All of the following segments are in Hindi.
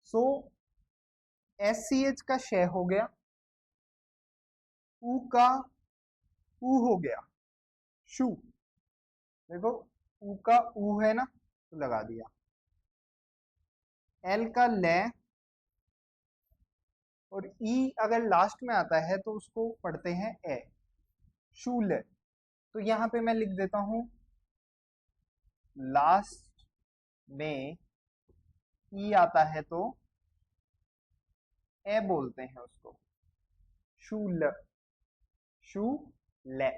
सो SCH का श हो गया, ऊ का ऊ हो गया शू। देखो ऊ का ऊ है ना, तो लगा दिया। एल का ले, और ई अगर लास्ट में आता है तो उसको पढ़ते हैं ए, शूले। तो यहां पे मैं लिख देता हूं लास्ट में ई आता है तो ए बोलते हैं उसको, शूल, शू ले।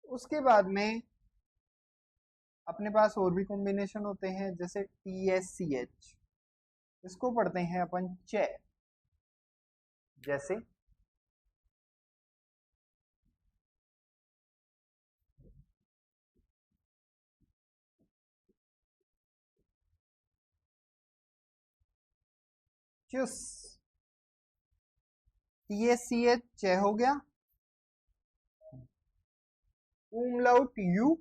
उसके बाद में अपने पास और भी कॉम्बिनेशन होते हैं, जैसे TSCH, इसको पढ़ते हैं अपन चे। जैसे चुस, TSCH चे हो गया, umlaut यू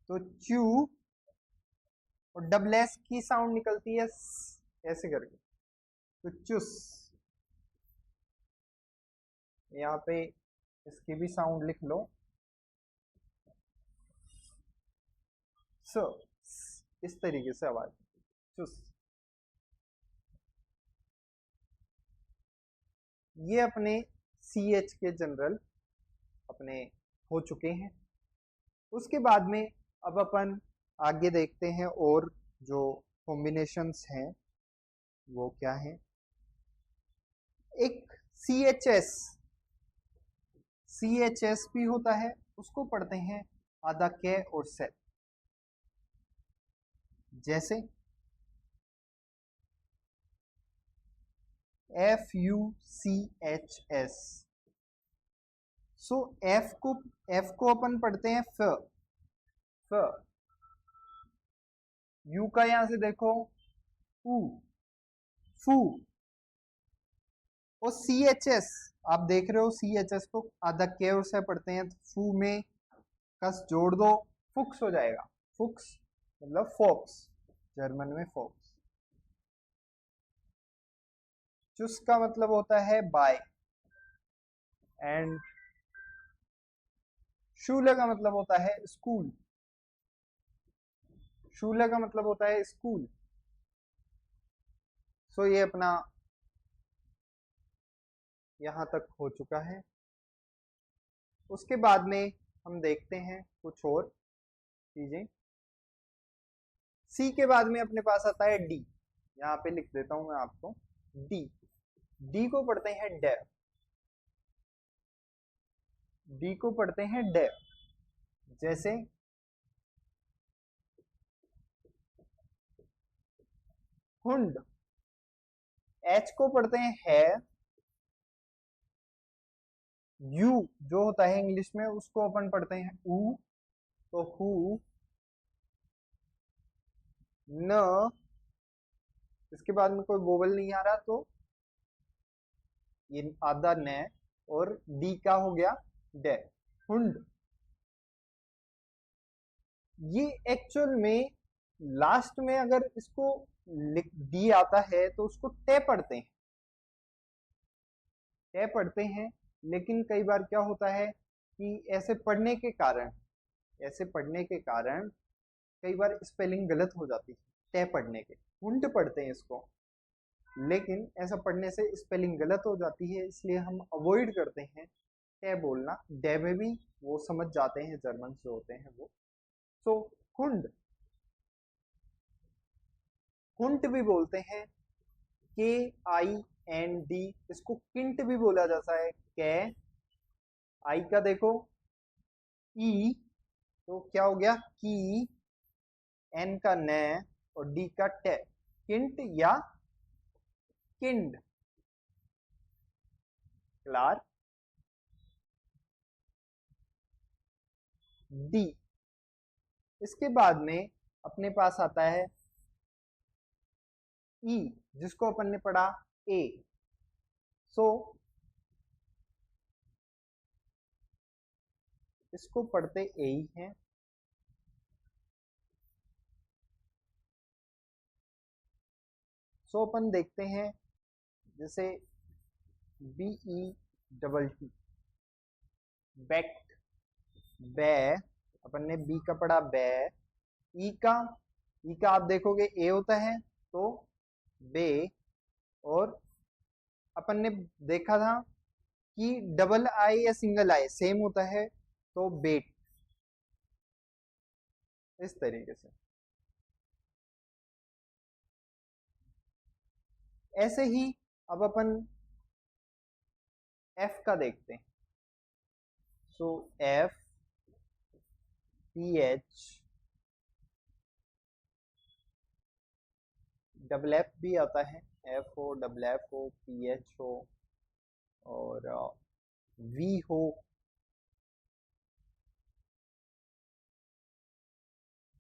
तो चू, और डबल एस की साउंड निकलती है ऐसे करके, तो चुस। यहाँ पे इसकी भी साउंड लिख लो, सो इस तरीके से आवाज, चुस। ये अपने CH के जनरल अपने हो चुके हैं। उसके बाद में अब अपन आगे देखते हैं और जो कॉम्बिनेशंस हैं वो क्या है। एक CHS भी होता है, उसको पढ़ते हैं आधा के और से। जैसे FUCHS, सो एफ को अपन पढ़ते हैं फ। यू का यहां से देखो ऊ, फू। और CHS आप देख रहे हो, CHS को आधा के और से पढ़ते हैं, तो फू में कस जोड़ दो, फुक्स हो जाएगा। फुक्स मतलब फोक्स, जर्मन में फोक्स। चुस का मतलब होता है बाय, एंड शूले का मतलब होता है स्कूल। शूले का मतलब होता है स्कूल। सो ये अपना यहां तक हो चुका है। उसके बाद में हम देखते हैं कुछ और चीजें। सी के बाद में अपने पास आता है डी, यहाँ पे लिख देता हूं मैं आपको डी। डी को पढ़ते हैं डे, डी को पढ़ते हैं डे। जैसे हुंड, एच को पढ़ते हैं है, यू जो होता है इंग्लिश में उसको अपन पढ़ते हैं ऊ, तो हु। न, इसके बाद में कोई वोवल नहीं आ रहा तो ये आधा न, और डी का हो गया डे, हुंड। ये एक्चुअल में लास्ट में अगर इसको डी आता है तो उसको टे पढ़ते हैं, टे पढ़ते हैं। लेकिन कई बार क्या होता है कि ऐसे पढ़ने के कारण कई बार स्पेलिंग गलत हो जाती है टे पढ़ने के, हुंड पढ़ते हैं इसको, लेकिन ऐसा पढ़ने से स्पेलिंग गलत हो जाती है, इसलिए हम अवॉइड करते हैं टे बोलना। डे में भी वो समझ जाते हैं, जर्मन से होते हैं वो। सो हुंड, हुंट भी बोलते हैं, KIND। इसको किंट भी बोला जाता है, कै। आई का देखो ई, तो क्या हो गया की, एन का न, और डी का टे, किंट या किंड। क्लार, डी। इसके बाद में अपने पास आता है ई, जिसको अपन ने पढ़ा ए। सो इसको पढ़ते ए ही हैं। सो अपन देखते हैं जैसे BETT, बेट, बै, अपन ने बी का पढ़ा बै, ई का आप देखोगे ए होता है तो बे, और अपन ने देखा था कि डबल आई या सिंगल आई सेम होता है तो बेट, इस तरीके से। ऐसे ही अब अपन एफ का देखते हैं। सो एफ, PH, डबल एफ भी आता है, एफ हो, डबल एफ हो, PH हो, और वी हो।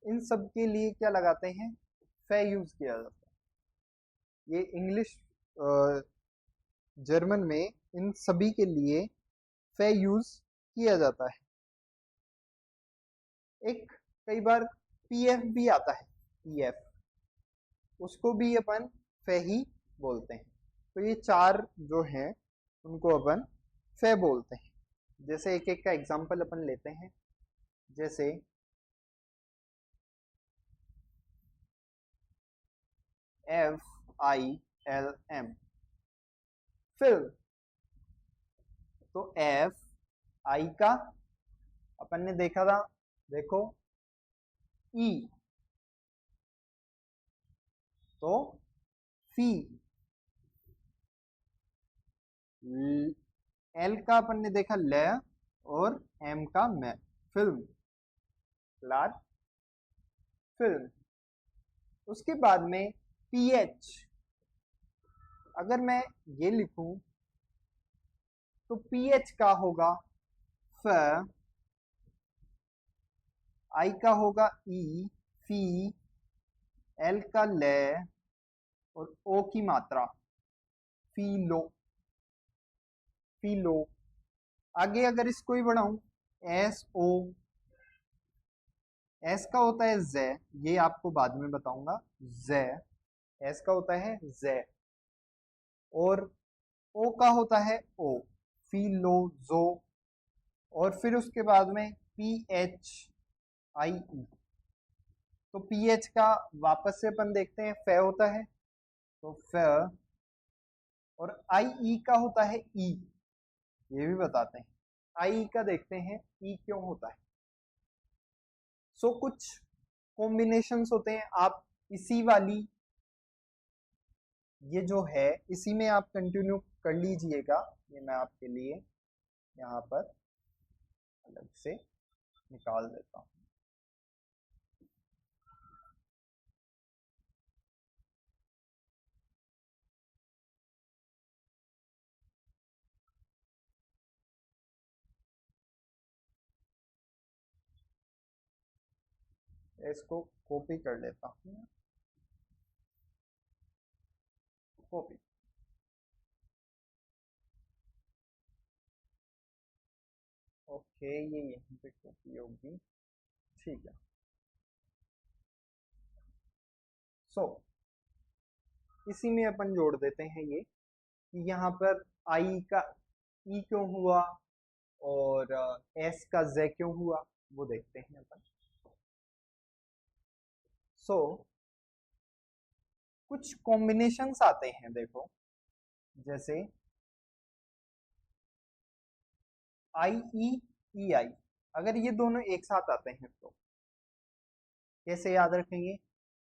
इन सब के लिए क्या लगाते हैं, फे यूज किया जाता है। ये इंग्लिश जर्मन में इन सभी के लिए फे यूज किया जाता है। एक कई बार PF भी आता है, PF, उसको भी अपन फे ही बोलते हैं। तो ये चार जो हैं उनको अपन फे बोलते हैं। जैसे एक एक का एग्जांपल अपन लेते हैं। जैसे FILM, फिल्म। तो FI का अपन ने देखा था, देखो E, तो फी। L का अपन ने देखा ल, और M का मैं, फिल्म, लार्ज फिल्म। उसके बाद में PH, अगर मैं ये लिखूं तो PH का होगा फ, I का होगा ई, फी, L का ले, और O की मात्रा फीलो, फीलो। आगे अगर इसको ही बढ़ाऊं, SO, एस का होता है जे, ये आपको बाद में बताऊंगा, जे, एस का होता है जे, और ओ का होता है ओ, फिलोजो, और फिर उसके बाद में PHIE। तो PH का वापस से अपन देखते हैं फे होता है तो फ, और IE का होता है ई, ये भी बताते हैं। IE का देखते हैं ई क्यों होता है। सो कुछ कॉम्बिनेशंस होते हैं, आप इसी वाली ये जो है इसी में आप कंटिन्यू कर लीजिएगा। ये मैं आपके लिए यहाँ पर अलग से निकाल देता हूँ। इसको कॉपी कर लेता हूँ, कॉपी। ओके, ये यहीं पे कॉपी होगी, ठीक है। सो इसी में अपन जोड़ देते हैं ये कि यहाँ पर आई का ई क्यों हुआ और एस का जे क्यों हुआ, वो देखते हैं अपन। सो कुछ कॉम्बिनेशंस आते हैं, देखो जैसे IEEI, अगर ये दोनों एक साथ आते हैं तो कैसे याद रखेंगे।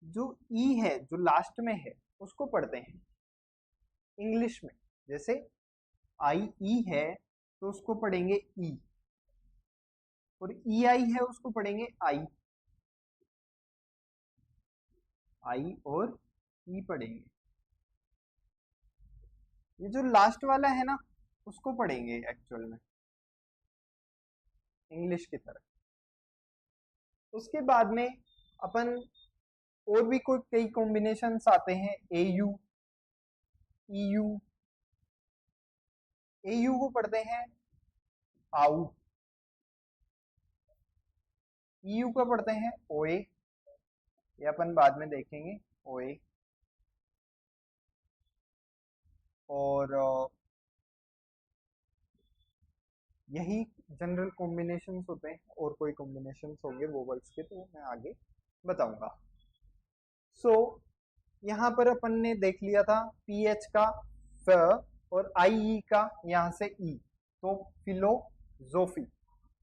जो ई है जो लास्ट में है उसको पढ़ते हैं इंग्लिश में, जैसे IE है तो उसको पढ़ेंगे ई, और EI है उसको पढ़ेंगे आई, आई और ई पढ़ेंगे। ये जो लास्ट वाला है ना उसको पढ़ेंगे एक्चुअल में इंग्लिश की तरह। उसके बाद में अपन और भी कोई कई कॉम्बिनेशंस आते हैं, AU, EU, AU को पढ़ते हैं आउ, EU को पढ़ते हैं OA, ये अपन बाद में देखेंगे OA, और यही जनरल कॉम्बिनेशंस होते हैं, और कोई कॉम्बिनेशंस होंगे वोवल्स के तो मैं आगे बताऊंगा। सो यहाँ पर अपन ने देख लिया था पीएच का फ और आई का यहाँ से ई, तो फिलोजोफी,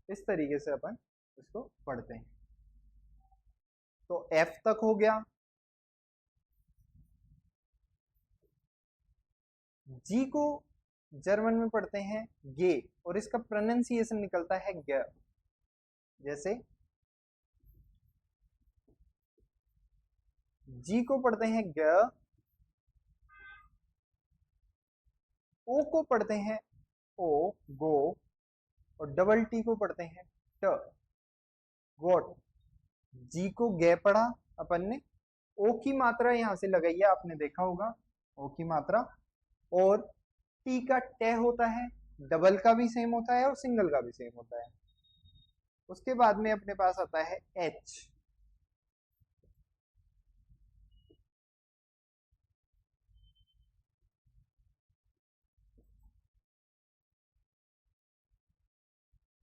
इस तरीके से अपन इसको पढ़ते हैं। तो एफ तक हो गया। जी को जर्मन में पढ़ते हैं गे, और इसका प्रोनाउंसिएशन निकलता है ग। जैसे जी को पढ़ते हैं ग, ओ को पढ़ते हैं ओ, गो, और डबल टी को पढ़ते हैं ट, गोट। जी को गे पढ़ा अपन ने, ओ की मात्रा यहां से लगाई है, आपने देखा होगा ओ की मात्रा। और टी का टे होता है, डबल का भी सेम होता है और सिंगल का भी सेम होता है। उसके बाद में अपने पास आता है एच।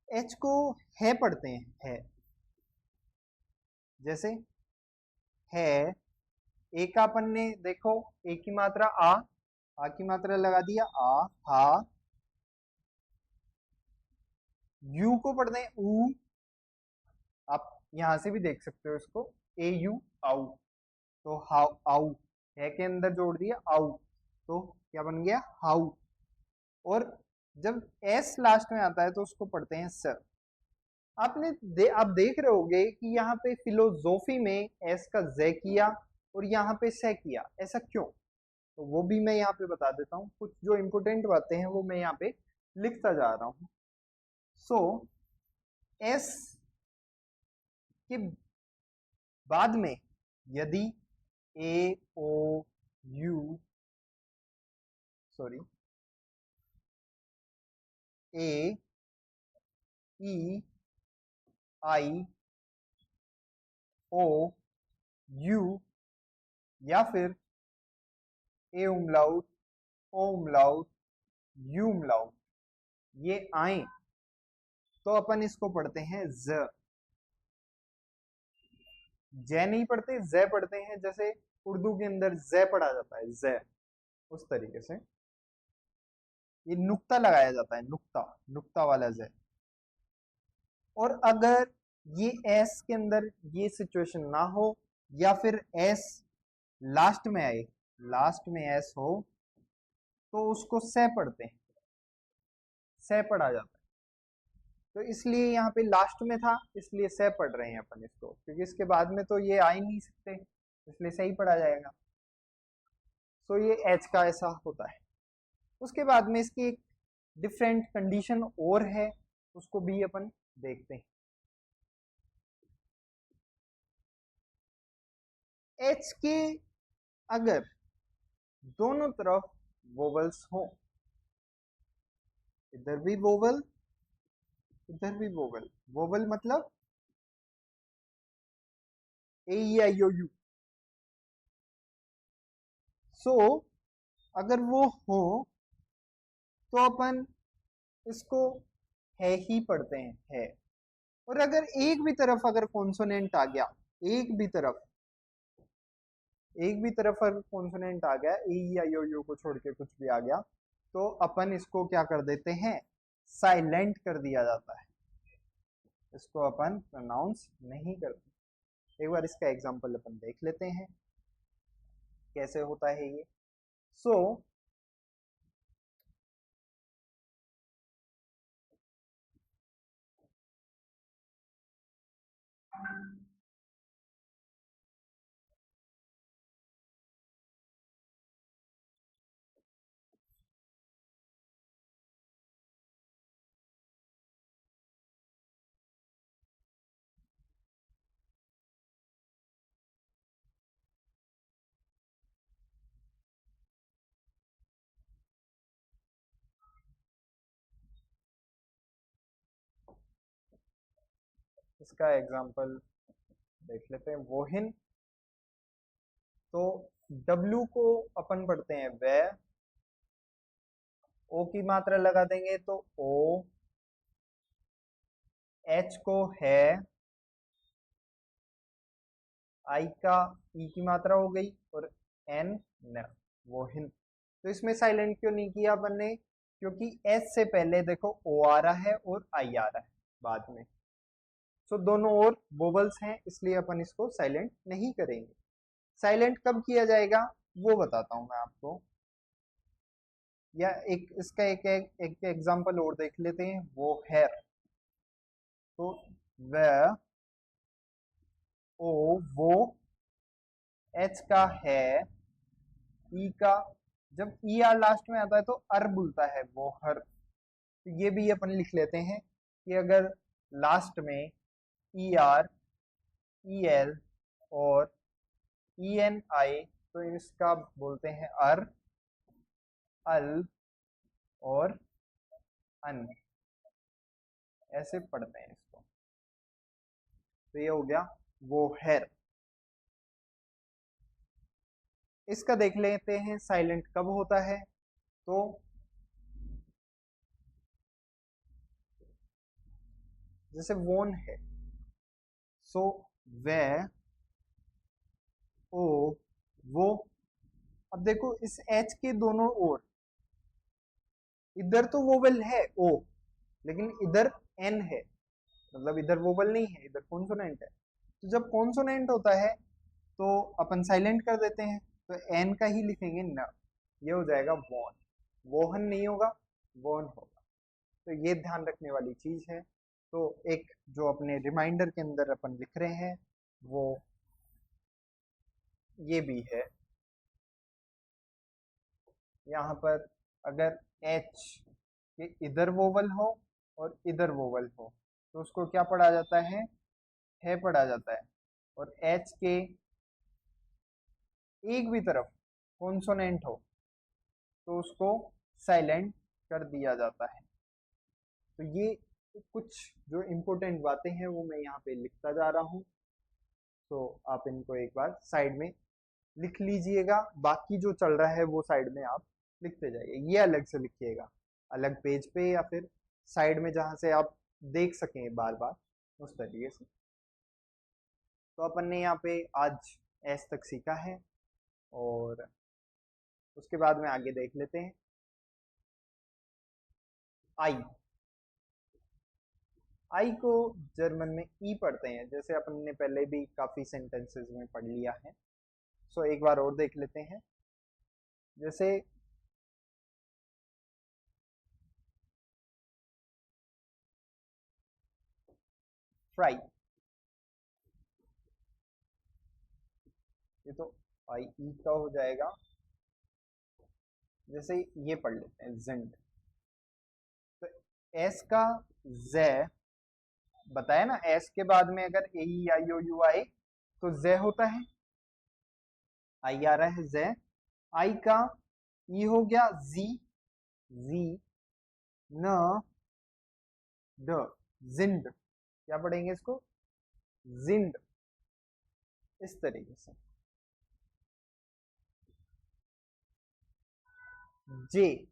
एच को है पढ़ते हैं, है। जैसे है, ए का अपन ने देखो, ए की मात्रा आ की मात्रा लगा दिया आ, हा। यू को पढ़ते हैं ऊ, आप यहां से भी देख सकते हो इसको, ए यू, आउ। तो हाउ, आउ, है के अंदर जोड़ दिया आउ, तो क्या बन गया हाउ। और जब एस लास्ट में आता है तो उसको पढ़ते हैं सर। आप देख रहे होगे कि यहाँ पे फिलोसॉफी में एस का जे किया और यहाँ पे से किया, ऐसा क्यों? तो वो भी मैं यहाँ पे बता देता हूँ, कुछ जो इम्पोर्टेंट बातें हैं वो मैं यहाँ पे लिखता जा रहा हूँ। सो एस के बाद में यदि A O U, sorry, A E I O U, या फिर ए उमलाउट, ओ उमलाउट, यू उमलाउट, ये आए तो अपन इसको पढ़ते हैं ज। जय नहीं पढ़ते, जय पढ़ते हैं, जैसे उर्दू के अंदर जय पढ़ा जाता है, जय, उस तरीके से ये नुक्ता लगाया जाता है, नुक्ता, नुक्ता वाला जय। और अगर ये एस के अंदर ये सिचुएशन ना हो, या फिर एस लास्ट में आए, लास्ट में एस हो, तो उसको से पढ़ते हैं, से पढ़ा जाता है। तो इसलिए यहाँ पे लास्ट में था, इसलिए से पढ़ रहे हैं अपन इसको, क्योंकि इसके बाद में तो ये आ ही नहीं सकते, इसलिए सही पढ़ा जाएगा। तो ये एच का ऐसा होता है। उसके बाद में इसकी एक डिफरेंट कंडीशन और है, उसको भी अपन देखते हैं। एच के अगर दोनों तरफ वोवल्स हो, इधर भी वोवल, इधर भी वोवल, वोवल मतलब ए ई आई ओ यू। सो अगर वो हो तो अपन इसको है ही पढ़ते हैं, है। और अगर एक भी तरफ अगर कॉन्सोनेंट आ गया, एक भी तरफ, एक भी तरफ अगर कॉन्सोनेंट आ गया, ए ई आई ओ यू को छोड़ के कुछ भी आ गया, तो अपन इसको क्या कर देते हैं, साइलेंट कर दिया जाता है, इसको अपन प्रोनाउंस नहीं करते। एक बार इसका एग्जांपल अपन देख लेते हैं कैसे होता है ये। सो इसका एग्जांपल देख लेते हैं, वोहिन। तो डब्ल्यू को अपन पढ़ते हैं वे, ओ की मात्रा लगा देंगे तो ओ, एच को है, आई का ई की मात्रा हो गई, और एन न, वो हिंद। तो इसमें साइलेंट क्यों नहीं किया अपन ने? क्योंकि एस से पहले देखो ओ आ रहा है और आई आ रहा है बाद में। तो दोनों और वोवल्स हैं, इसलिए अपन इसको साइलेंट नहीं करेंगे। साइलेंट कब किया जाएगा वो बताता हूं मैं आपको। या एक इसका एक एग्जांपल और देख लेते हैं, वो है। तो व, ओ, वो, एच का है, ई का, जब ई आर लास्ट में आता है तो अर बोलता है, वो हर। तो ये भी अपन लिख लेते हैं कि अगर लास्ट में ई आर, ई एल और ई एन आई, तो इसका बोलते हैं अर, अल और अन, ऐसे पढ़ते हैं इसको। तो ये हो गया वो है। इसका देख लेते हैं साइलेंट कब होता है। तो जैसे वोन है, सो वे, ओ, वो। अब देखो इस एच के दोनों ओर, इधर तो वोवेल है ओ, लेकिन इधर एन है, मतलब इधर वोवेल नहीं है, इधर कॉन्सोनेंट है। तो जब कॉन्सोनेंट होता है तो अपन साइलेंट कर देते हैं, तो एन का ही लिखेंगे न। ये हो जाएगा वॉन। वोहन नहीं होगा, वॉन होगा। तो ये ध्यान रखने वाली चीज है। तो एक जो अपने रिमाइंडर के अंदर अपन लिख रहे हैं वो ये भी है। यहाँ पर अगर एच के इधर वोवल हो और इधर वोवल हो तो उसको क्या पढ़ा जाता है पढ़ा जाता है। और एच के एक भी तरफ कॉन्सोनेंट हो तो उसको साइलेंट कर दिया जाता है। तो ये कुछ जो इम्पोर्टेंट बातें हैं वो मैं यहाँ पे लिखता जा रहा हूँ। तो आप इनको एक बार साइड में लिख लीजिएगा, बाकी जो चल रहा है वो साइड में आप लिखते जाइए। ये अलग से लिखिएगा, अलग पेज पे या फिर साइड में जहाँ से आप देख सकें बार बार, उस तरीके से। तो अपन ने यहाँ पे आज एस तक सीखा है, और उसके बाद में आगे देख लेते हैं आई। आई को जर्मन में ई पढ़ते हैं, जैसे अपन ने पहले भी काफी सेंटेंसेस में पढ़ लिया है। सो एक बार और देख लेते हैं। जैसे फ्राई, ये तो आई ई का हो जाएगा। जैसे ये पढ़ लेते हैं जिंड, तो एस का जे, बताया ना, एस के बाद में अगर ए ई आई ओ यू आए तो जे होता है, आई आ रहा है जे। आई का ई हो गया जी, जी न ड, जिंड। क्या पढ़ेंगे इसको? जिंड, इस तरीके से। जे,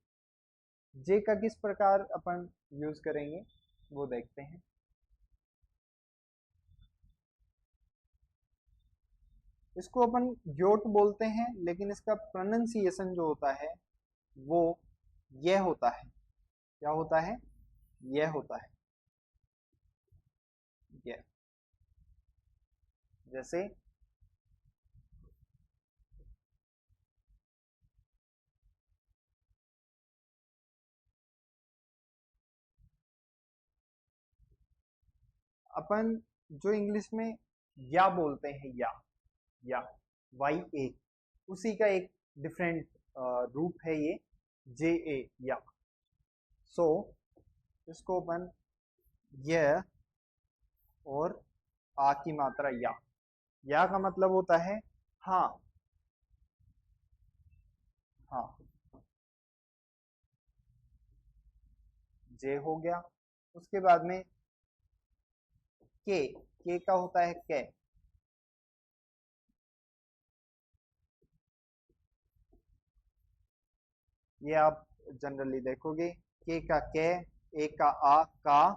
जे का किस प्रकार अपन यूज करेंगे वो देखते हैं। इसको अपन ग्योट बोलते हैं, लेकिन इसका प्रोनाउंसिएशन जो होता है वो यह होता है। क्या होता है? यह होता है, यह। जैसे अपन जो इंग्लिश में या बोलते हैं, या वाई ए, उसी का एक डिफरेंट रूप है ये, जे ए, या। सो इसको अपन यह और आ की मात्रा या का मतलब होता है हाँ, हाँ। जे हो गया। उसके बाद में के का होता है कै। ये आप जनरली देखोगे के का के, ए का आ का,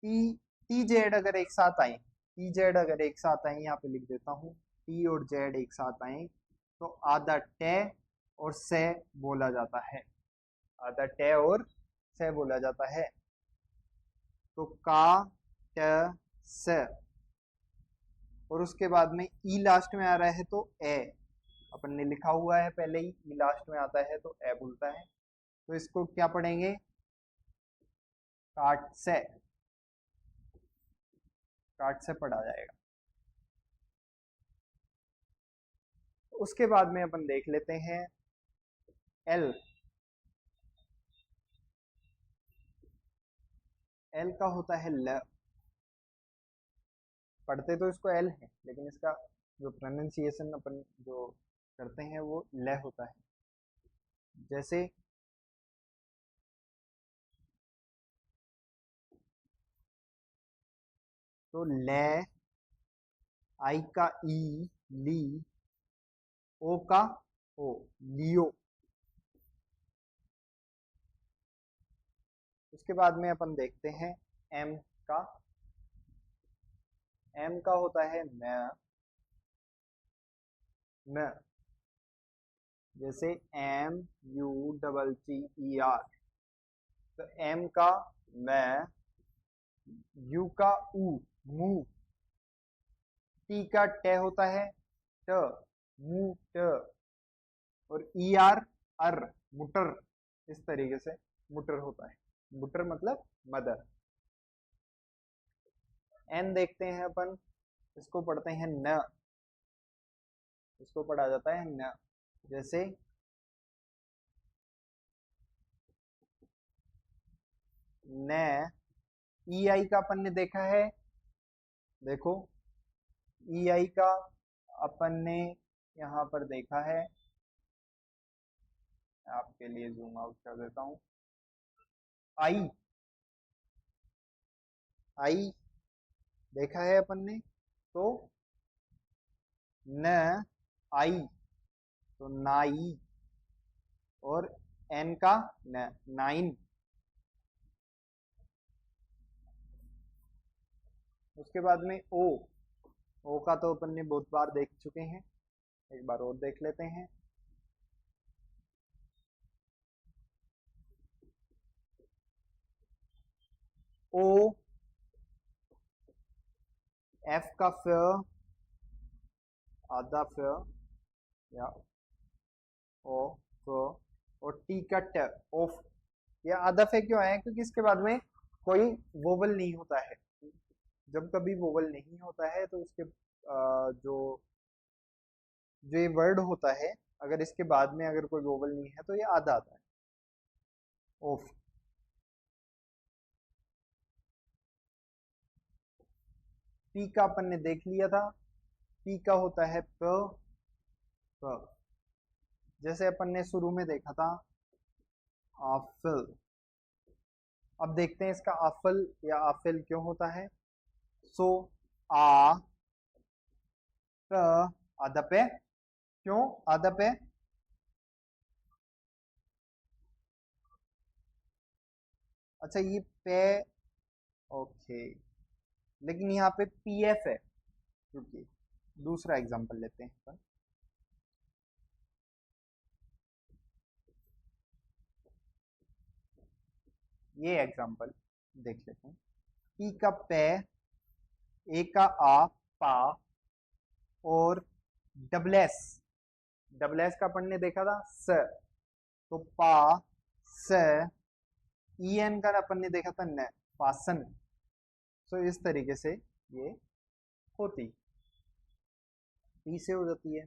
टी टी जेड अगर एक साथ आए, टी जेड अगर एक साथ आए, यहाँ पे लिख देता हूँ, टी और जेड एक साथ आए तो आधा टे और से बोला जाता है, आधा टे और से बोला जाता है। तो का ट से, और उसके बाद में ई लास्ट में आ रहा है तो ए, अपन ने लिखा हुआ है पहले ही, ई लास्ट में आता है तो ए बोलता है। तो इसको क्या पढ़ेंगे, काट से, काट से पढ़ा जाएगा। उसके बाद में अपन देख लेते हैं एल। एल का होता है ल, पढ़ते तो इसको एल है, लेकिन इसका जो प्रोनाउंसिएशन अपन जो करते हैं वो ल होता है। जैसे तो ले, आई का ई ली, ओ का ओ लियो। उसके बाद में अपन देखते हैं एम का। एम का होता है म, जैसे M U double T E R, तो एम का मैं, यू का ऊ मू, टी का टे होता है ट, मू ट, और ई आर अर, मुटर, इस तरीके से मुटर होता है। मुटर मतलब मदर। एन देखते हैं अपन, इसको पढ़ते हैं न, इसको पढ़ा जाता है न। जैसे न, ई आई का अपन ने देखा है, देखो ई आई का अपन ने यहाँ पर देखा है, आपके लिए जूम आउट कर देता हूँ। आई, आई देखा है अपन ने, तो न आई तो नाई, और एन का न, नाइन। उसके बाद में ओ का तो अपन ने बहुत बार देख चुके हैं, एक बार और देख लेते हैं। ओ, एफ का फ, आधा फ या ओ फ, और टी का ट, ऑफ। ये आधा फ क्यों है, क्योंकि इसके बाद में कोई वोवल नहीं होता है। जब कभी वोवल नहीं होता है तो उसके जो जो ये वर्ड होता है, अगर इसके बाद में अगर कोई वोवल नहीं है तो ये आधा आता है, ऑफ। पी का अपन ने देख लिया था, पी का होता है प, प। जैसे अपन ने शुरू में देखा था आफिल। अब देखते हैं इसका आफल या आफिल क्यों होता है। सो आ क, आधा पे, क्यों आधा पे, अच्छा ये पे, ओके, लेकिन यहाँ पे पी एफ है, क्योंकि दूसरा एग्जांपल लेते हैं अपन। ये एग्जांपल देख लेते हैं। पी का पे, ए का आ पा, और डबल एस, डबल एस का अपन ने देखा था स, तो पा स, ई एन का अपन ने देखा था न, पासन। तो इस तरीके से ये होती, पी से हो जाती है।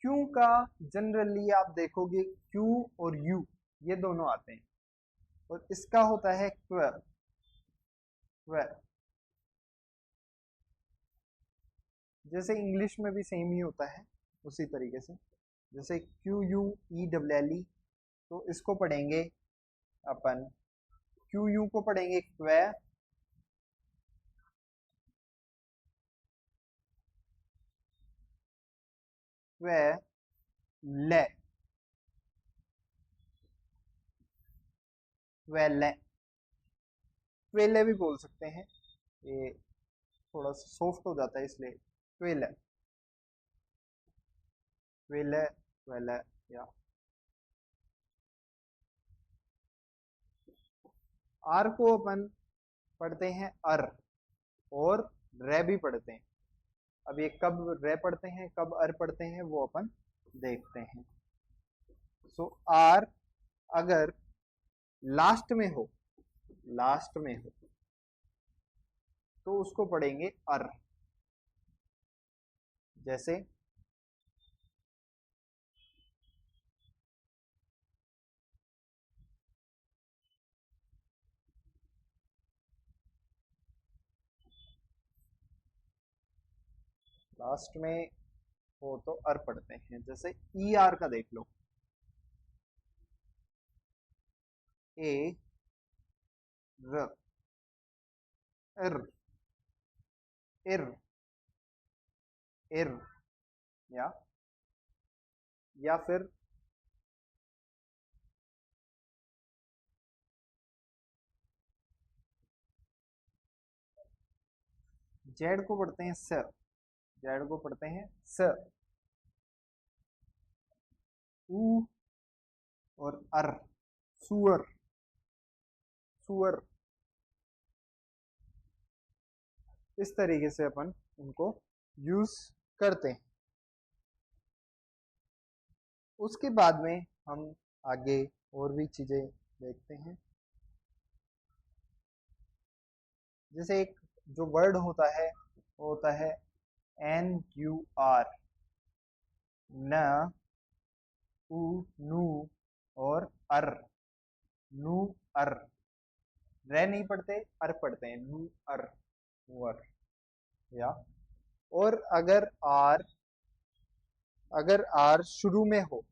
क्यू का जनरली आप देखोगे क्यू और यू ये दोनों आते हैं, और इसका होता है क्व, क्व। जैसे इंग्लिश में भी सेम ही होता है उसी तरीके से, जैसे Q U E W L E, तो इसको पढ़ेंगे अपन, क्यू यू को पढ़ेंगे क्व, क्व ले, ट्वेल्व, ट्वेल्व भी बोल सकते हैं, ये थोड़ा सा सॉफ्ट हो जाता है इसलिए ट्वेल्व, ट्वेल्व, ट्वेल्व या आर को अपन पढ़ते हैं अर, और रे भी पढ़ते हैं। अब ये कब रे पढ़ते हैं कब अर पढ़ते हैं वो अपन देखते हैं। सो आर अगर लास्ट में हो, लास्ट में हो तो उसको पढ़ेंगे अर। जैसे लास्ट में हो तो अर पढ़ते हैं। जैसे ई आर का देख लो, ए र, इर, इर, इर, या फिर जेड को पढ़ते हैं स, जेड को पढ़ते हैं स, ऊ और अर, सुअर, सुअर। इस तरीके से अपन उनको यूज करते हैं। उसके बाद में हम आगे और भी चीजें देखते हैं। जैसे एक जो वर्ड होता है वो होता है एन यू आर, न, उ, नू और अर, नू अर। रे नहीं पढ़ते, अर पढ़ते हैं, नू अर, नू अर, या। और अगर आर शुरू में हो,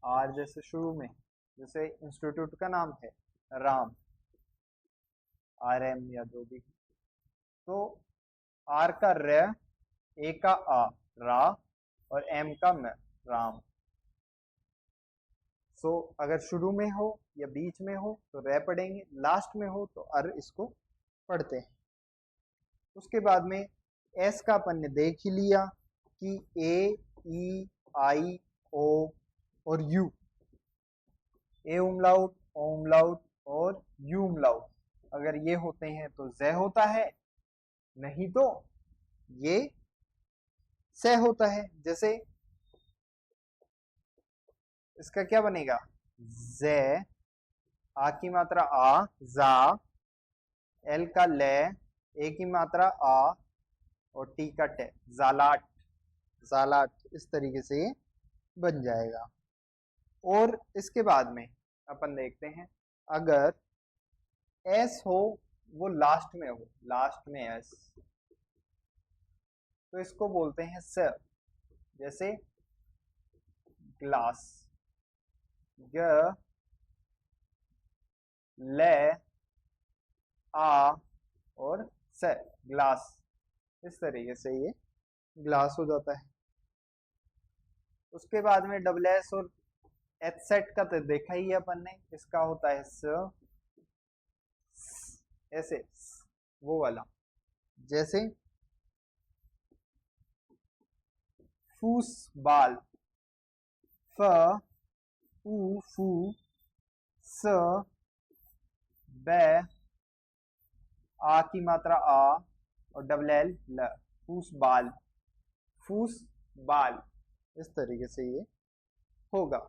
आर जैसे शुरू में, जैसे इंस्टीट्यूट का नाम है राम, आर एम या जो भी, तो आर का र, ए का आ, रा, और एम का म, राम। सो अगर शुरू में हो या बीच में हो तो रे पढ़ेंगे, लास्ट में हो तो अर इसको पढ़ते हैं। उसके बाद में एस का अपन ने देख ही लिया कि ए, ई, आई, ओ और यू, ए उमलाउट, ओ उमलाउट और यू उमलाउट अगर ये होते हैं तो ज होता है, नहीं तो ये से होता है। जैसे इसका क्या बनेगा, जे, आ की मात्रा आ, जा, एल का ले, ए की मात्रा आ और टी का टे, जालाट, जालाट। इस तरीके से ये बन जाएगा। और इसके बाद में अपन देखते हैं अगर एस हो, वो लास्ट में हो, लास्ट में एस, तो इसको बोलते हैं स। जैसे ग्लास, ग, ले, आ और स, ग्लास। इस तरीके से ये ग्लास हो जाता है। उसके बाद में डबल एस और एच सेट का तो देखा ही है अपन ने, इसका होता है स, ऐसे वो वाला। जैसे फूस बाल, फ, ऊ, फू, स, ब, आ की मात्रा आ और डबल एल ल, फूस बाल, फूस बाल। इस तरीके से ये होगा।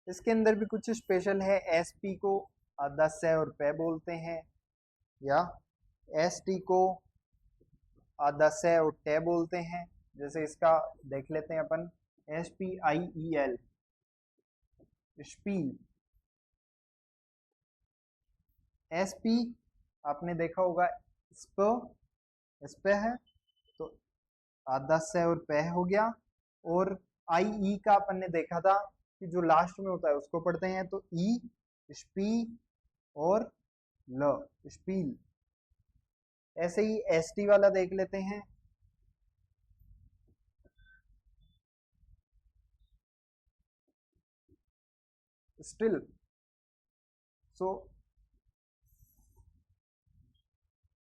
इसके अंदर भी कुछ स्पेशल है। एस पी को आधा से और पे बोलते हैं, या एस टी को आधा से और टे बोलते हैं। जैसे इसका देख लेते हैं अपन, S P I E L, spiel. S P आपने देखा होगा स्प, इस पे है तो आधा से और पे हो गया। और आई ई का अपन ने देखा था कि जो लास्ट में होता है उसको पढ़ते हैं, तो ई, स्पी और ल, स्पील। ऐसे ही एस टी वाला देख लेते हैं, स्टिल। सो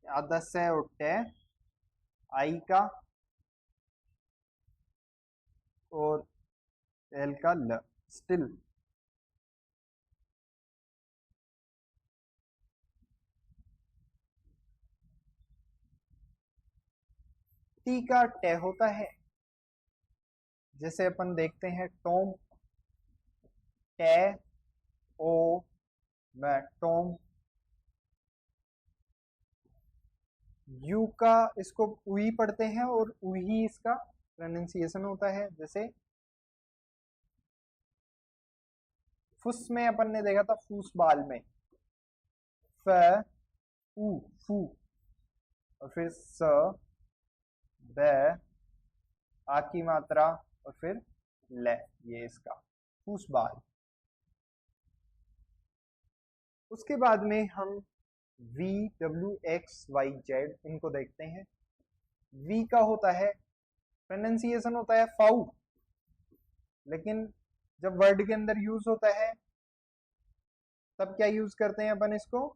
आधा से उठे आई का और एल का ल स्टिल टी का टे होता है, जैसे अपन देखते हैं टॉम, टे ओ मैं टॉम। यू का इसको उई पढ़ते हैं और उही इसका प्रोनाउंसिएशन होता है। जैसे फुस में अपन ने देखा था फूसबाल में फ उ फू, और फिर स ब आ की मात्रा और फिर ले, ये इसका फूसबाल। उसके बाद में हम V W X Y Z इनको देखते हैं। V का होता है प्रोनाउंसिएशन होता है फाउ, लेकिन जब वर्ड के अंदर यूज होता है तब क्या यूज करते हैं अपन इसको,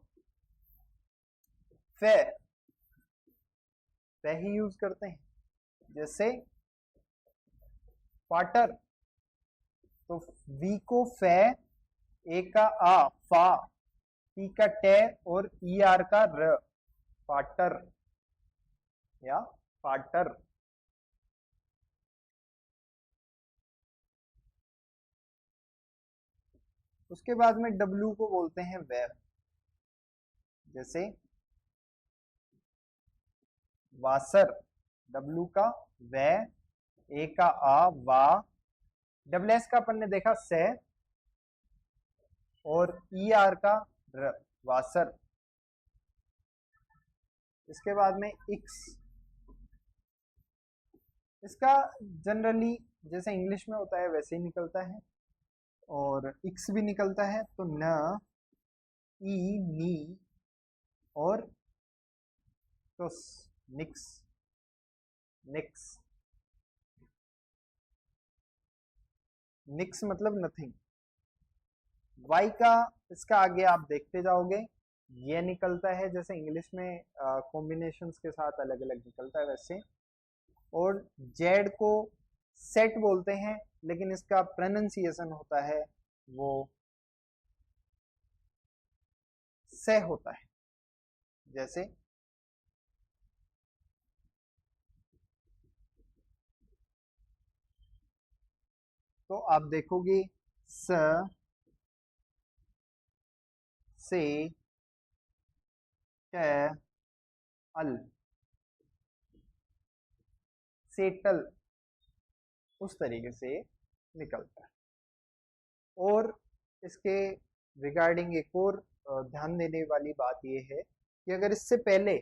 फे ही यूज करते हैं। जैसे फाटर, तो वी को फे, ए का आ फा, टी का टे और ई आर का र, फाटर या फाटर। उसके बाद में डब्ल्यू को बोलते हैं वेर, जैसे वासर, डब्ल्यू का वे, ए का आ वा, डबल एस का अपन ने देखा से और ई आर का र, वासर। इसके बाद में इक्स, इसका जनरली जैसे इंग्लिश में होता है वैसे ही निकलता है और इक्स भी निकलता है, तो न ई नी और तो निक्स निक्स, निक्स मतलब नथिंग। वाई का इसका आगे आप देखते जाओगे ये निकलता है, जैसे इंग्लिश में कॉम्बिनेशंस के साथ अलग अलग निकलता है वैसे। और जेड को सेट बोलते हैं, लेकिन इसका प्रोनाउंसिएशन होता है वो से होता है। जैसे तो आप देखोगे स से ट अल, सेटल, उस तरीके से निकलता है। और इसके रिगार्डिंग एक और ध्यान देने वाली बात यह है कि अगर इससे पहले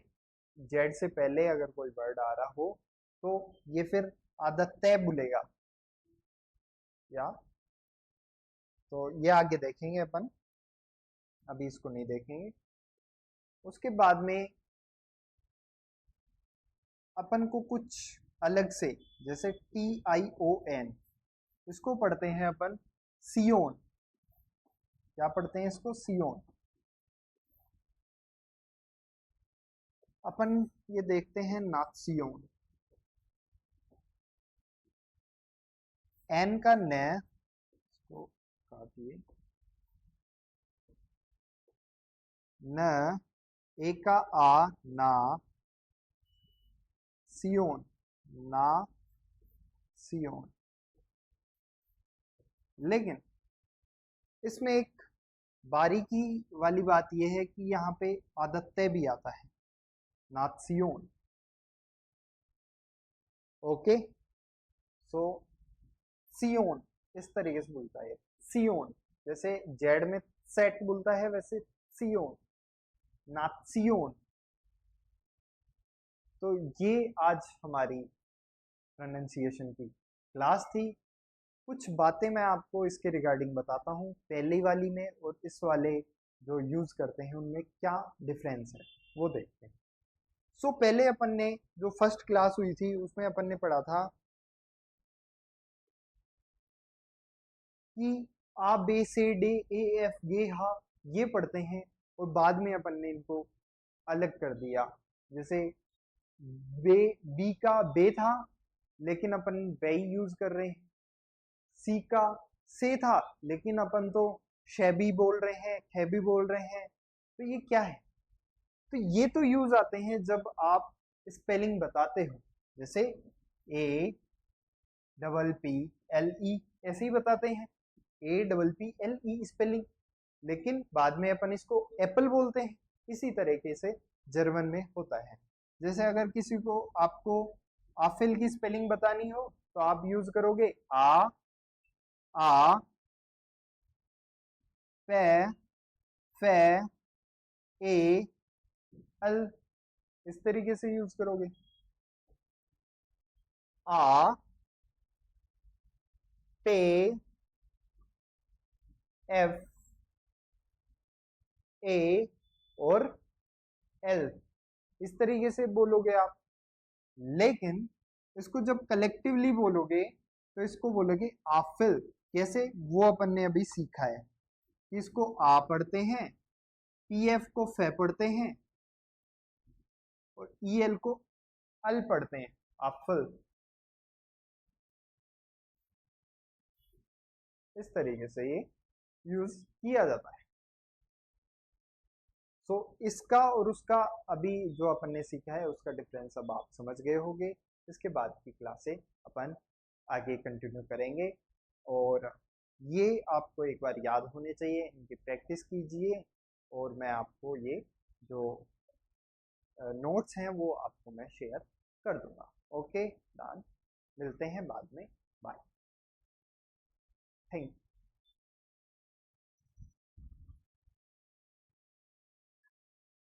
जेड से पहले अगर कोई वर्ड आ रहा हो तो ये फिर आदत तय बोलेगा, या तो ये आगे देखेंगे अपन, अभी इसको नहीं देखेंगे। उसके बाद में अपन को कुछ अलग से, जैसे TION, इसको पढ़ते हैं अपन सियोन। क्या पढ़ते हैं इसको, सियोन। अपन ये देखते हैं नात्सियोन, एन का न, इसको काटिए, न, ए का आ ना, सियोन, ना सियोन। लेकिन इसमें एक बारीकी वाली बात यह है कि यहाँ पे आदत्ते भी आता है, नात्सियोन। ओके, सो सियोन इस तरीके से बोलता है, सियोन। जैसे जेड में सेट बोलता है वैसे सियोन, नात्सियोन। तो ये आज हमारी प्रोनाउंसिएशन की क्लास थी। कुछ बातें मैं आपको इसके रिगार्डिंग बताता हूँ, पहली वाली में और इस वाले जो यूज करते हैं उनमें क्या डिफरेंस है वो देखते हैं। सो पहले अपन ने जो फर्स्ट क्लास हुई थी उसमें अपन ने पढ़ा था कि आ बे से डे ए एफ गे हा ये पढ़ते हैं और बाद में अपन ने इनको अलग कर दिया। जैसे बे, बी का बे था लेकिन अपन वे यूज कर रहे हैं। सी का से था लेकिन अपन तो शैबी बोल रहे हैं, खैबी बोल रहे हैं। तो ये क्या है? तो ये तो यूज आते हैं जब आप स्पेलिंग बताते हो। जैसे A double P L E ऐसे ही बताते हैं, A double P L E spelling. लेकिन बाद में अपन इसको एप्पल बोलते हैं। इसी तरीके से जर्मन में होता है। जैसे अगर किसी को आपको आफिल की स्पेलिंग बतानी हो तो आप यूज करोगे आ पे फे ए अल, इस तरीके से यूज करोगे। आ पे एफ ए और एल, इस तरीके से बोलोगे आप। लेकिन इसको जब कलेक्टिवली बोलोगे तो इसको बोलोगे आफिल। कैसे, वो अपन ने अभी सीखा है कि इसको आ पढ़ते हैं, पीएफ को फे पढ़ते हैं और ईएल को अल पढ़ते हैं, आफिल। इस तरीके से ये यूज किया जाता है। तो इसका और उसका अभी जो अपन ने सीखा है उसका डिफरेंस अब आप समझ गए होंगे। इसके बाद की क्लासे अपन आगे कंटिन्यू करेंगे और ये आपको एक बार याद होने चाहिए, इनकी प्रैक्टिस कीजिए और मैं आपको ये जो नोट्स हैं वो आपको मैं शेयर कर दूंगा। ओके डन, मिलते हैं बाद में। Bye, thank you.